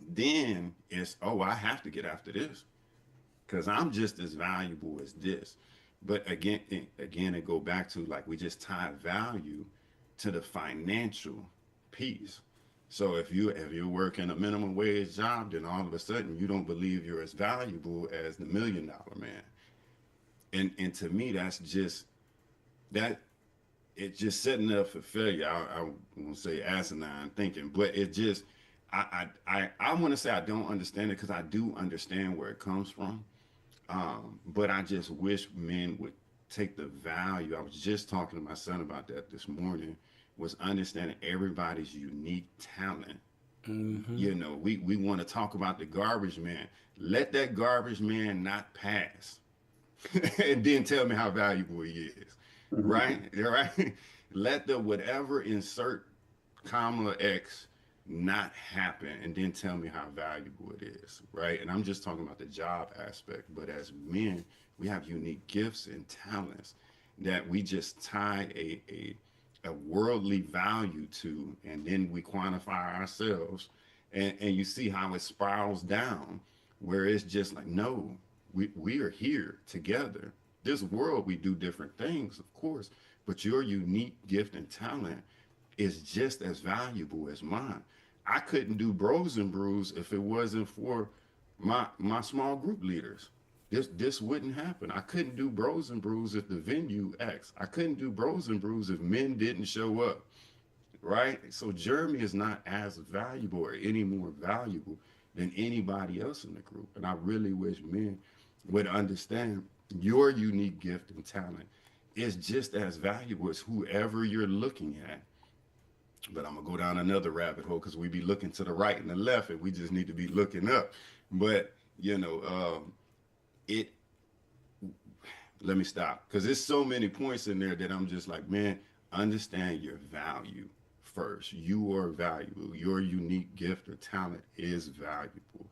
D: then it's, oh, I have to get after this because I'm just as valuable as this. But again, it go back to, like, we just tie value to the financial piece. So if you're working a minimum wage job, then all of a sudden you don't believe you're as valuable as the $1 million man. And to me, that's just that. It's just setting up for failure. I won't say asinine thinking, but it just, I want to say I don't understand it, because I do understand where it comes from. But I just wish men would take the value. I was just talking to my son about that this morning, was understanding everybody's unique talent.
B: Mm-hmm.
D: We want to talk about the garbage man. Let that garbage man not pass. And then tell me how valuable he is. Right? Right? Let the whatever insert comma X not happen, and then tell me how valuable it is, right? And I'm just talking about the job aspect, but as men, we have unique gifts and talents that we just tie a worldly value to, and then we quantify ourselves, and you see how it spirals down, where it's just like, no, we are here together. This world, we do different things, of course, but your unique gift and talent is just as valuable as mine. I couldn't do Bros and Brews if it wasn't for my small group leaders. This wouldn't happen. I couldn't do Bros and Brews if the venue X. I couldn't do Bros and Brews if men didn't show up, right? So Jeremy is not as valuable or any more valuable than anybody else in the group. And I really wish men would understand your unique gift and talent is just as valuable as whoever you're looking at. But I'm gonna go down another rabbit hole, because we be looking to the right and the left, and we just need to be looking up. But it. Let me stop, because there's so many points in there that I'm just like, man, understand your value first. You are valuable. Your unique gift or talent is valuable,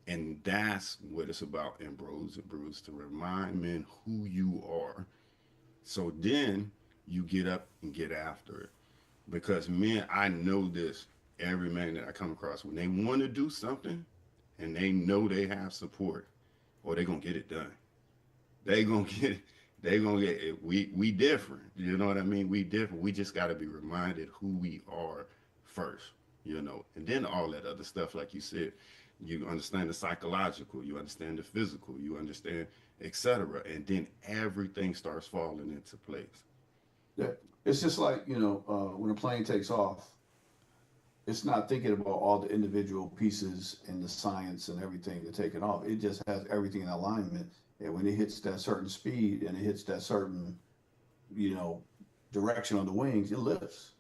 D: and that's what it's about in Bros and Brews, to remind men who you are. So then you get up and get after it. Because men, I know this, every man that I come across, when they want to do something and they know they have support, or they're going to get it done. They going to get it. They gonna get it. We different. You know what I mean? We different. We just got to be reminded who we are first. And then all that other stuff, like you said, you understand the psychological, you understand the physical, you understand, etc. And then everything starts falling into place.
C: Yeah. It's just like, when a plane takes off, it's not thinking about all the individual pieces and the science and everything to take it off. It just has everything in alignment. And when it hits that certain speed and it hits that certain, you know, direction on the wings, it lifts.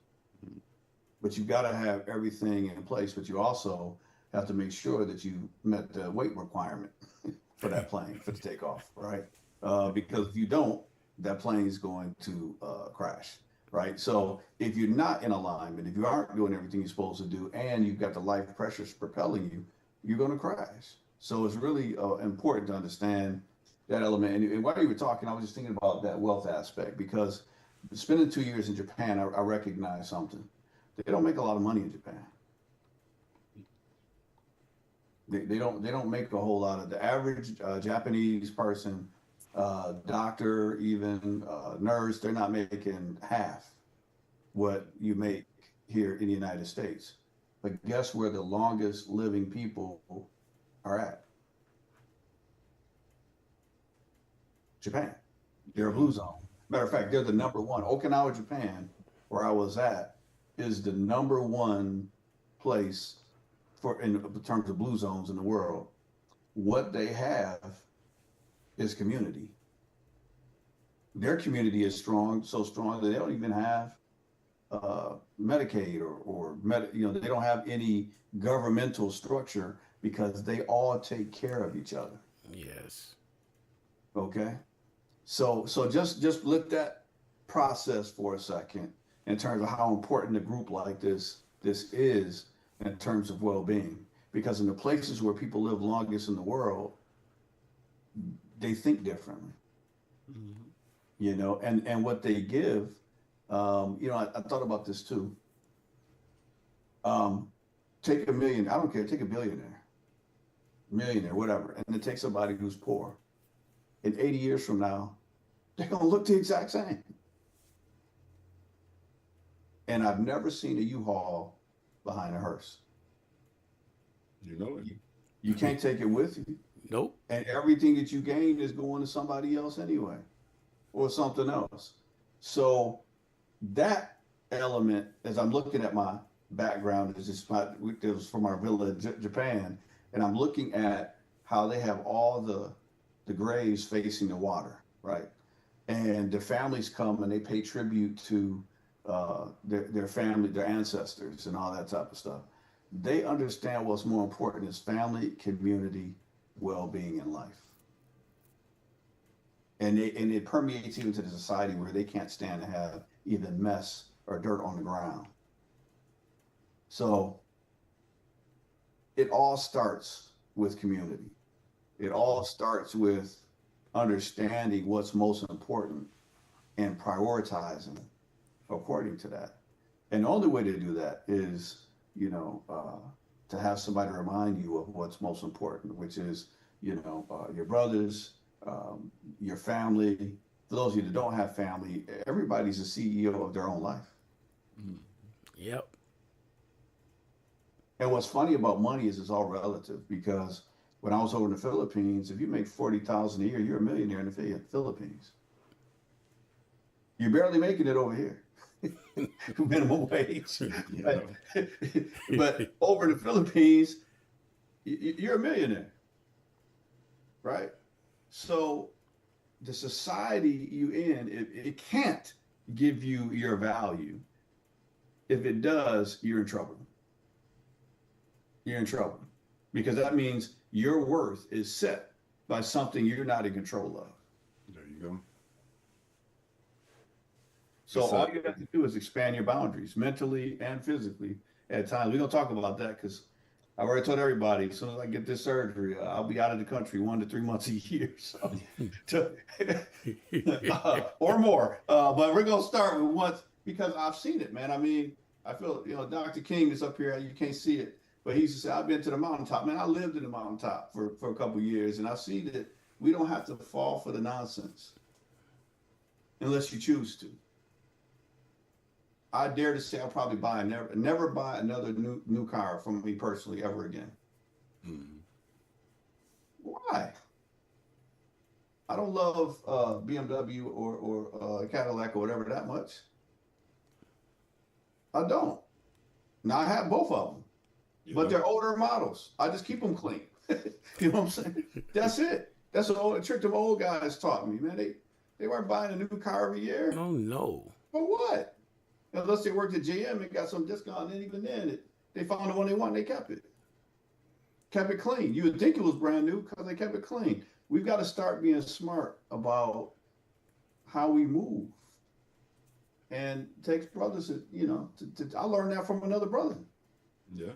C: But you've got to have everything in place, but you also have to make sure that you met the weight requirement for that plane for the takeoff, right? Because if you don't, that plane is going to crash, right? So if you're not in alignment, if you aren't doing everything you're supposed to do, and you've got the life pressures propelling you, you're going to crash. So it's really important to understand that element. And while you were talking, I was just thinking about that wealth aspect, because spending 2 years in Japan, I recognize something. They don't make a lot of money in Japan. They don't make a whole lot of. The average Japanese person, doctor, even nurse, they're not making half what you make here in the United States. But guess where the longest living people are at? Japan. They're a blue zone. Matter of fact, they're the number one. Okinawa, Japan, where I was at, is the number one place in terms of blue zones in the world. What they have is community. Their community is so strong that they don't even have Medicaid they don't have any governmental structure, because they all take care of each other.
B: Yes.
C: Okay. So just let that process for a second in terms of how important a group like this is in terms of well-being. Because in the places where people live longest in the world, they think differently. Mm-hmm. And what they give, I thought about this too. Take $1 million, I don't care, take a millionaire, whatever, and then take somebody who's poor. In 80 years from now, they're going to look the exact same. And I've never seen a U-Haul behind a hearse. You can't take it with you.
B: Nope.
C: And everything that you gain is going to somebody else anyway, or something else. So that element, as I'm looking at my background, it was from our village, Japan, and I'm looking at how they have all the graves facing the water, right? And the families come and they pay tribute to their family, their ancestors, and all that type of stuff. They understand what's more important is family, community, well-being in life. And it permeates even to the society where they can't stand to have even mess or dirt on the ground. So it all starts with community. It all starts with understanding what's most important and prioritizing according to that. And the only way to do that is, to have somebody remind you of what's most important, which is, your brothers, your family. For those of you that don't have family, everybody's a CEO of their own life.
B: Yep.
C: And what's funny about money is it's all relative, because when I was over in the Philippines, if you make $40,000 a year, you're a millionaire in the Philippines. You're barely making it over here. Minimum wage. But over in the Philippines, you're a millionaire, right? So the society you in, it can't give you your value. If it does, you're in trouble. You're in trouble, because that means your worth is set by something you're not in control of.
D: There you go.
C: So all you have to do is expand your boundaries mentally and physically at times. We're going to talk about that, because I've already told everybody, as soon as I get this surgery, I'll be out of the country 1 to 3 months a year. So, or more. But we're going to start with once, because I've seen it, man. I mean, I feel, Dr. King is up here. You can't see it. But he used to say, I've been to the mountaintop. Man, I lived in the mountaintop for a couple of years, and I see that we don't have to fall for the nonsense. unless you choose to. I dare to say I'll probably never buy another new car from me personally ever again.
D: Mm-hmm.
C: Why? I don't love BMW or Cadillac or whatever that much. I don't. Now I have both of them, but they're older models. I just keep them clean. You know what I'm saying? That's it. That's a trick them old guys taught me, man. They weren't buying a new car every year.
B: Oh no.
C: For what? Unless they worked at GM and got some discount, and even then, they found the one they want, they kept it. Kept it clean. You would think it was brand new because they kept it clean. We've got to start being smart about how we move. And it takes brothers, I learned that from another brother.
D: Yeah.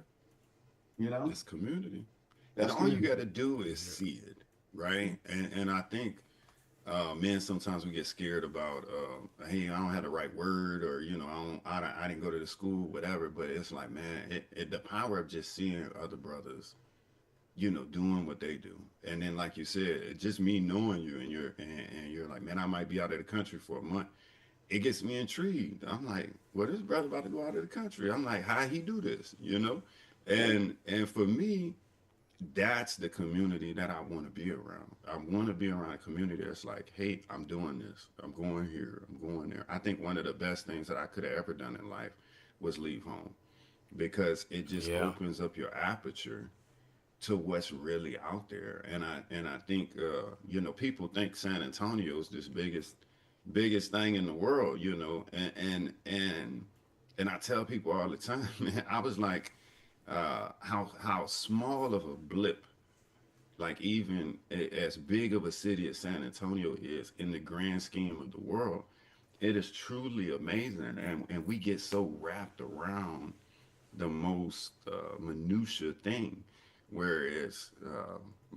C: You know?
D: It's community.
C: That's
D: and all
C: community.
D: you got to do is see it, right? And I think, men, sometimes we get scared about, hey, I don't have the right word, or, I didn't go to the school, whatever. But it's like, man, the power of just seeing other brothers, doing what they do. And then, like you said, just me knowing you, and you're like, man, I might be out of the country for a month. It gets me intrigued. I'm like, well, this brother about to go out of the country. I'm like, how he do this, And for me, that's the community that I want to be around. I want to be around a community that's like, hey, I'm doing this. I'm going here. I'm going there. I think one of the best things that I could have ever done in life was leave home, because it just opens up your aperture to what's really out there. And I think, people think San Antonio is this biggest thing in the world, and I tell people all the time, man, I was like, how small of a blip, like even as big of a city as San Antonio is in the grand scheme of the world. It is truly amazing, and we get so wrapped around the most minutia thing, whereas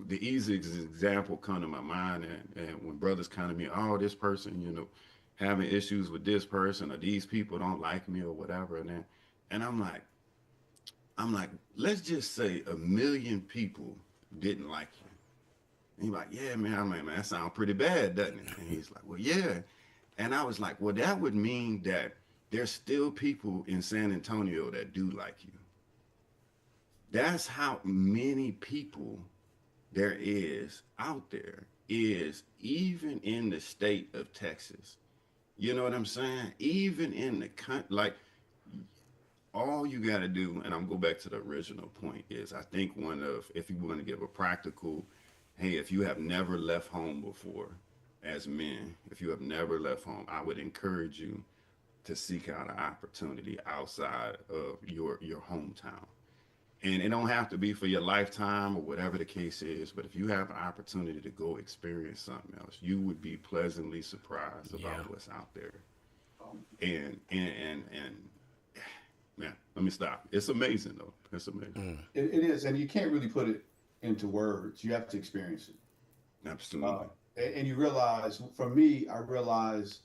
D: the easiest example come to my mind, and when brothers come to me, oh, this person, having issues with this person, or these people don't like me or whatever, and I'm like, let's just say 1 million people didn't like you. And he's like, yeah, man. I'm like, man, that sounds pretty bad, doesn't it? And he's like, well, yeah. And I was like, well, that would mean that there's still people in San Antonio that do like you. That's how many people there is out there, is even in the state of Texas. You know what I'm saying? Even in the country, like, all you got to do, and I'm going to go back to the original point, is I think if you want to give a practical, hey, if you have never left home before, as men, if you have never left home, I would encourage you to seek out an opportunity outside of your hometown. And it don't have to be for your lifetime or whatever the case is, but if you have an opportunity to go experience something else, you would be pleasantly surprised about what's out there. And man, let me stop. It's amazing, though. It's amazing.
C: It is, and you can't really put it into words. You have to experience it.
D: Absolutely.
C: And you realize, for me, I realize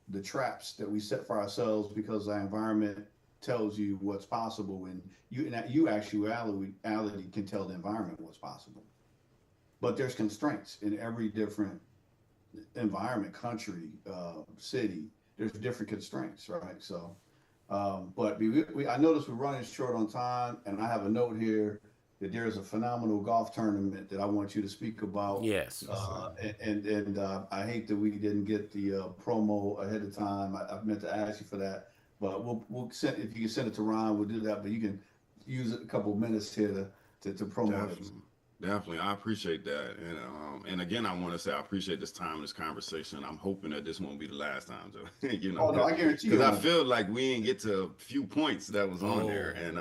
C: the traps that we set for ourselves because our environment tells you what's possible, and you actuality can tell the environment what's possible. But there's constraints in every different environment, country, city. There's different constraints, right? So. But I noticed we're running short on time, and I have a note here that there's a phenomenal golf tournament that I want you to speak about.
B: Yes.
C: And I hate that we didn't get the promo ahead of time. I meant to ask you for that, but we'll send, if you can send it to Ron, we'll do that. But you can use a couple of minutes here to promo it.
D: Definitely, I appreciate that, and again, I want to say I appreciate this time, this conversation. I'm hoping that this won't be the last time, Joe.
C: Oh no, I guarantee you.
D: Because I feel like we didn't get to a few points that was on there, and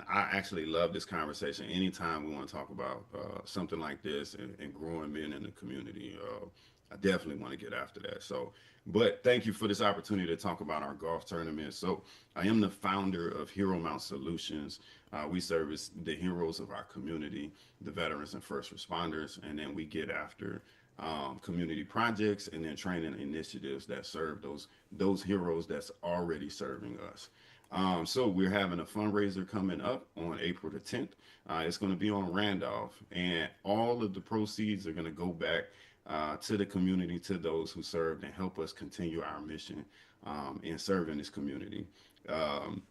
D: I actually love this conversation. Anytime we want to talk about something like this and growing men in the community, I definitely want to get after that. So, but thank you for this opportunity to talk about our golf tournament. So I am the founder of Hero Mount Solutions. We service the heroes of our community, the veterans and first responders, and then we get after community projects and then training initiatives that serve those heroes that's already serving us. So we're having a fundraiser coming up on April the 10th. It's going to be on Randolph, and all of the proceeds are going to go back to the community, to those who served, and help us continue our mission in serving this community. Um,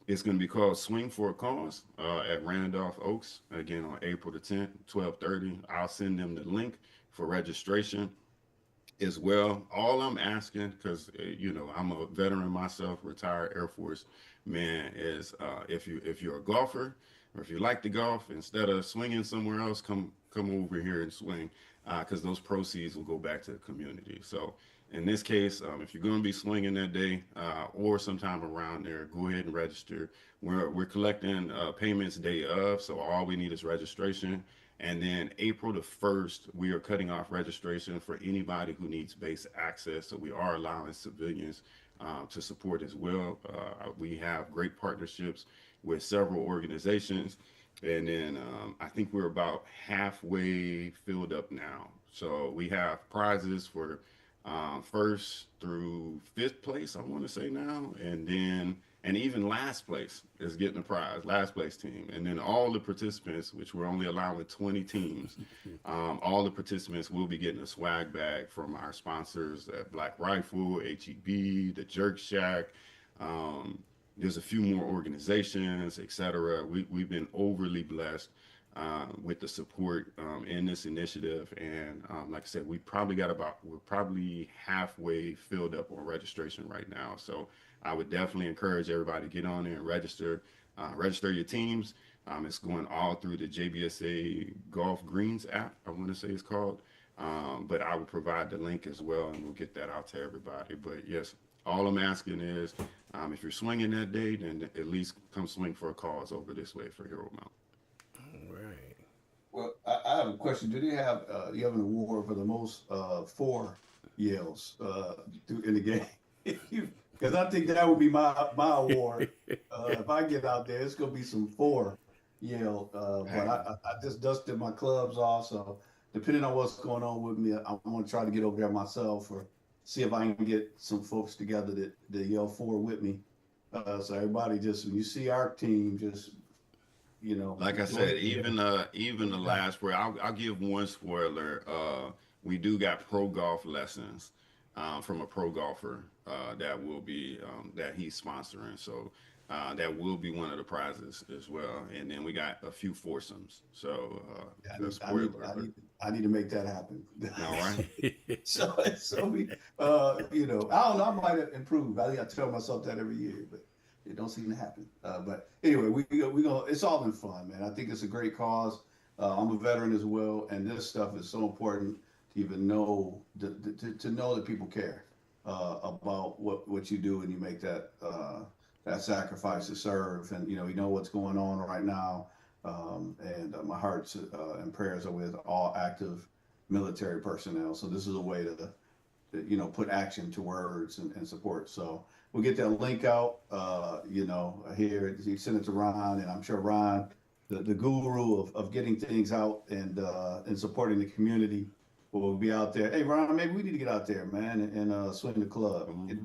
D: it's going to be called Swing for a Cause at Randolph Oaks, again on April the 10th, 12:30. I'll send them the link for registration as well. All I'm asking, because I'm a veteran myself, retired Air Force man, is if you're a golfer or if you like to golf, instead of swinging somewhere else, come over here and swing, because those proceeds will go back to the community. So in this case, if you're going to be swinging that day or sometime around there, go ahead and register. We're collecting payments day of, so all we need is registration. And then April the 1st, we are cutting off registration for anybody who needs base access. So we are allowing civilians to support as well. We have great partnerships with several organizations. And then I think we're about halfway filled up now. So we have prizes for first through fifth place, I want to say now. And even last place is getting a prize, last place team. And then all the participants, which we're only allowing 20 teams, all the participants will be getting a swag bag from our sponsors at Black Rifle, HEB, the Jerk Shack. There's a few more organizations, etc. We've been overly blessed with the support in this initiative. And like I said, we're probably halfway filled up on registration right now. So I would definitely encourage everybody to get on there and register your teams. It's going all through the JBSA Golf Greens app, I want to say it's called. But I will provide the link as well, and we'll get that out to everybody. But yes, all I'm asking is, if you're swinging that day, then at least come swing for a cause over this way for Hero Mount.
B: All right.
C: Well, I have a question. Do they have you have an award for the most four yells in the game? Because I think that would be my award. If I get out there, it's gonna be some four yell. But I just dusted my clubs off, so depending on what's going on with me, I'm gonna try to get over there myself or see if I can get some folks together that yell four with me. So everybody, just when you see our team, just
D: like I said, even the last where I'll give one spoiler. We do got pro golf lessons from a pro golfer that will be that he's sponsoring. So that will be one of the prizes as well. And then we got a few foursomes. So
C: I need to make that happen.
D: All right.
C: so we, I don't know. I might have improved. I tell myself that every year, but it don't seem to happen. But anyway, we go. It's all in fun, man. I think it's a great cause. I'm a veteran as well, and this stuff is so important to even know to know that people care about what you do and you make that sacrifice to serve. And you know what's going on right now. And my hearts and prayers are with all active military personnel. So this is a way to put action to words and support. So we'll get that link out, here. You send it to Ron, and I'm sure Ron, the guru of getting things out and supporting the community, will be out there. Hey, Ron, maybe we need to get out there, man, and swing the club. Get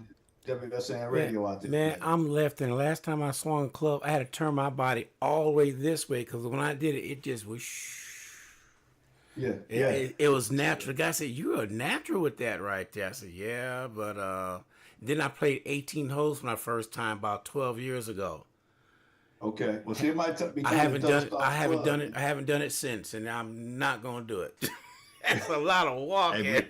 C: WSAN Radio out there.
B: Man, I'm left, and the last time I swung a club, I had to turn my body all the way this way because when I did it, it just was It was natural. The guy said, "You're a natural with that right there." I said, "Yeah, but then I played 18 holes for my first time about 12 years ago.
C: Okay. Well, see, it might be.
B: I haven't done it. I haven't done it since, and I'm not gonna do it. That's a lot of walking.
D: Hey,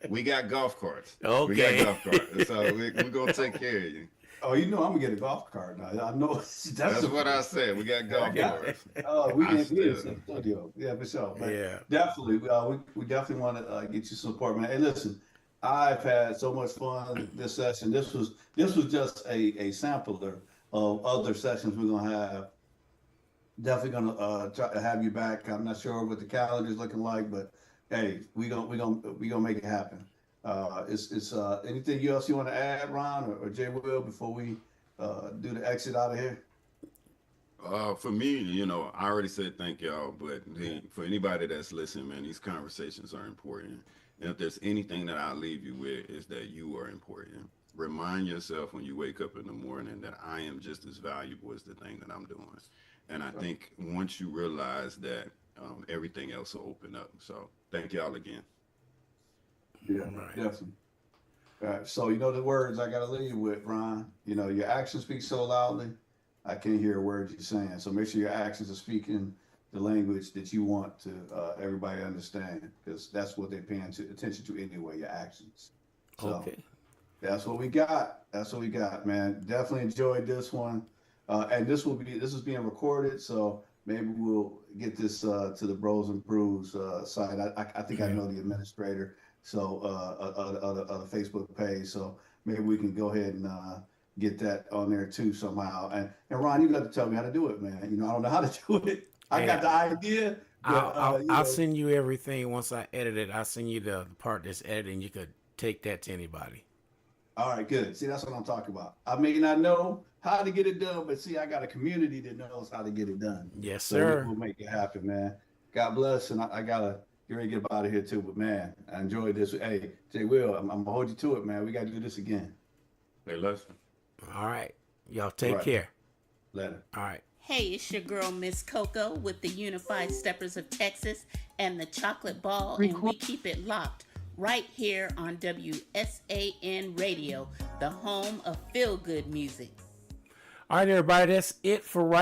D: we got golf carts.
B: Okay.
D: We got golf carts, so we're gonna take care of you.
C: Oh, I'm gonna get a golf cart now. I know
D: that's what I said. We got golf carts.
C: Oh, we in the studio. Yeah, for sure. But
B: yeah,
C: definitely. We definitely want to get you support, man. Hey, listen, I've had so much fun this session. This was just a sampler of other sessions we're gonna have. Definitely gonna try to have you back. I'm not sure what the calendar's looking like, but hey, we gonna make it happen. Is anything else you want to add, Ron or Jay Will, before we do the exit out of here?
D: For me, I already said thank y'all, but for anybody that's listening, man, these conversations are important. And if there's anything that I'll leave you with, is that you are important. Remind yourself when you wake up in the morning that I am just as valuable as the thing that I'm doing. And I think once you realize that, everything else will open up. So thank y'all again.
C: Yeah,
B: Right.
C: definitely. All right. So you know the words I gotta leave with, Ron. You know, your actions speak so loudly, I can't hear a word you're saying. So make sure your actions are speaking the language that you want to everybody to understand, because that's what they're paying attention to anyway, your actions. So
B: Okay.
C: that's what we got. That's what we got, man. Definitely enjoyed this one. And this is being recorded, so maybe we'll get this to the Bros and Brews site. I think I
B: Yeah.
C: know the administrator, so of the Facebook page. So maybe we can go ahead and get that on there too somehow. And Ron, you got to tell me how to do it, man. You know, I don't know how to do it. I
B: Hey,
C: got the idea, but
B: I'll send you everything once I edit it. I'll send you the part that's edited, and you could take that to anybody.
C: all right, good. See, that's what I'm talking about. I may not know how to get it done, but see, I got a community that knows how to get it done.
B: Yes,
C: So
B: sir.
C: we'll make it happen, man. God bless, and I gotta get ready to get up out of here too. But man, I enjoyed this. Hey, Jay Will, I'm gonna hold you to it, man. We gotta do this again.
D: Hey, listen.
B: All right. Y'all take
C: Right.
B: care.
C: Later.
B: All right.
E: Hey, it's your girl, Miss Coco, with the Unified Steppers of Texas and the Chocolate Ball, and we keep it locked right here on WSAN Radio, the home of feel-good music.
B: All right, everybody. That's it for right